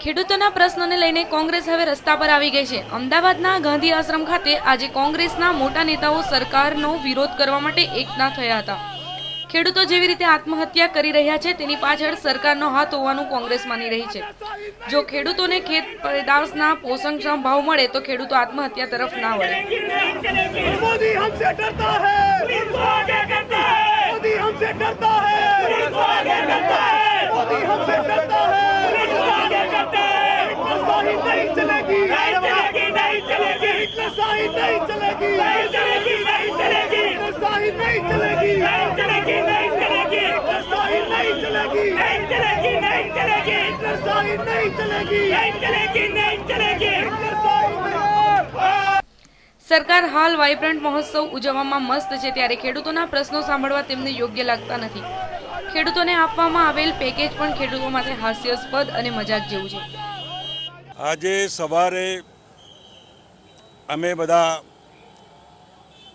ખેડૂતોના પ્રશ્નોને લઈને કોંગ્રેસ હવે રસ્તા પર આવી ગઈ છે। અમદાવાદના ગાંધી આશ્રમ ખાતે આજે કોંગ્રેસના મોટા નેતાઓ સરકારનો વિરોધ કરવા માટે એકઠા થયા હતા। ખેડૂતો જેવી રીતે આત્મહત્યા કરી રહ્યા છે તેની પાછળ સરકારનો હાથ હોવાનું કોંગ્રેસ માની રહી છે। જો ખેડૂતોને ખેત પેદાશના પોષણક્ષમ ભાવ મળે તો ખેડૂતો આત્મહત્યા તરફ ના વળે। સરકાર હાલ વાઇબ્રન્ટ મહોત્સવ ઉજવવામાં મસ્ત છે ત્યારે ખેડૂતોના પ્રશ્નો સાંભળવા તેમને યોગ્ય લાગતા નથી। ખેડૂતોને આપવામાં આવેલ પેકેજ પણ ખેડૂતો માટે હાસ્યાસ્પદ અને મજાક જેવું છે। આજે સવારે અમે બધા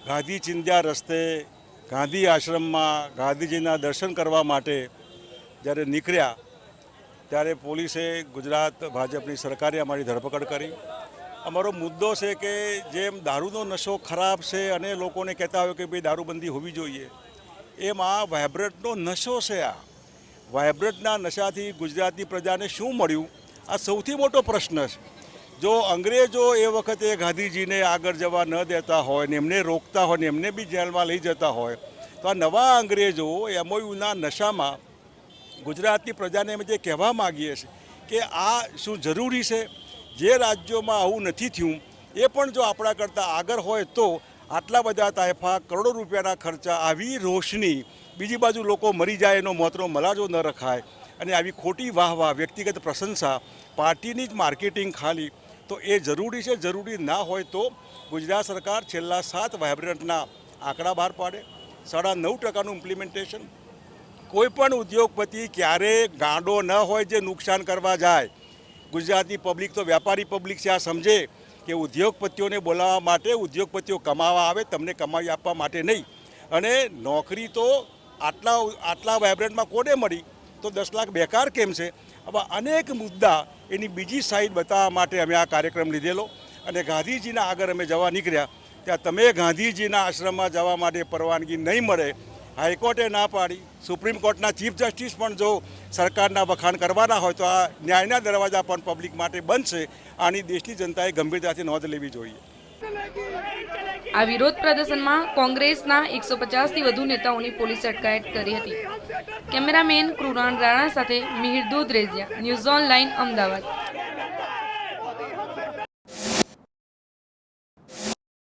ગાંધી ચિંધ્યા રસ્તે ગાંધી આશ્રમમાં ગાંધીજીના દર્શન કરવા માટે જ્યારે નીકળ્યા ત્યારે પોલીસે ગુજરાત ભાજપની સરકારે અમારી ધરપકડ કરી। અમારો મુદ્દો છે કે જેમ દારૂનો નશો ખરાબ છે અને લોકોને કહેતા હોય કે ભાઈ દારૂબંધી હોવી જોઈએ, એમ આ વાઇબ્રન્ટનો નશો છે। આ વાઇબ્રન્ટના નશાથી ગુજરાતની પ્રજાને શું મળ્યું, આ સૌથી મોટો પ્રશ્ન છે। જો અંગ્રેજો એ વખતે ગાંધીજીને આગળ જવા ન દેતા હોય ને એમને રોકતા હોય ને એમને બી જેલમાં લઈ જતા હોય તો આ નવા અંગ્રેજો એમઓયુના નશામાં ગુજરાતની પ્રજાને અમે જે કહેવા માગીએ છીએ કે આ શું જરૂરી છે? જે રાજ્યોમાં આવું નથી થયું એ પણ જો આપણા કરતાં આગળ હોય તો આટલા બધા તાયફા કરોડો રૂપિયાના ખર્ચા, આવી રોશની, બીજી બાજુ લોકો મરી જાય એનો મોતનો મલાજો ન રખાય અને આવી ખોટી વાહવાહ, વ્યક્તિગત પ્રશંસા, પાર્ટીની જ માર્કેટિંગ ખાલી, તો એ જરૂરી છે। જરૂરી ના હોય તો ગુજરાત સરકાર છેલ્લા 7 વાઇબ્રન્ટના આંકડા બહાર પાડે, 9.5% ઇમ્પ્લિમેન્ટેશન। કોઈ પણ ઉદ્યોગપતિ ક્યારે ગાંડો ન હોય જે નુકસાન કરવા જાય। ગુજરાતની પબ્લિક તો વ્યાપારી પબ્લિક છે, આ સમજે કે ઉદ્યોગપતિઓને બોલાવવા માટે ઉદ્યોગપતિઓ કમાવા આવે, તમને કમાવી આપવા માટે નહીં। અને નોકરી તો આટલા વાઇબ્રન્ટમાં કોને મળી તો 10 લાખ બેકાર કેમ છે? આવા અનેક મુદ્દા એની બીજી સાઈડ બતાવવા માટે અમે આ કાર્યક્રમ લીધેલો અને ગાંધીજીના આગળ અમે જવા નીકળ્યા ત્યાં તમે ગાંધીજીના આશ્રમમાં જવા માટે પરવાનગી નહીં મળે, હાઈકોર્ટે ના પાડી, સુપ્રીમ કોર્ટના ચીફ જસ્ટિસ પણ જો સરકારના વખાણ કરવાના હોય તો આ ન્યાયના દરવાજા પણ પબ્લિક માટે બંધ છે। આની દેશની જનતાએ ગંભીરતાથી નોંધ લેવી જોઈએ। આ વિરોધ પ્રદર્શનમાં કોંગ્રેસના 150થી વધુ નેતાઓની પોલીસે અટકાયત કરી હતી। કેમેરામેન કૃણાલ રાણા સાથે મિહિર દુધરેજિયા, ન્યૂઝ ઓનલાઇન, અમદાવાદ।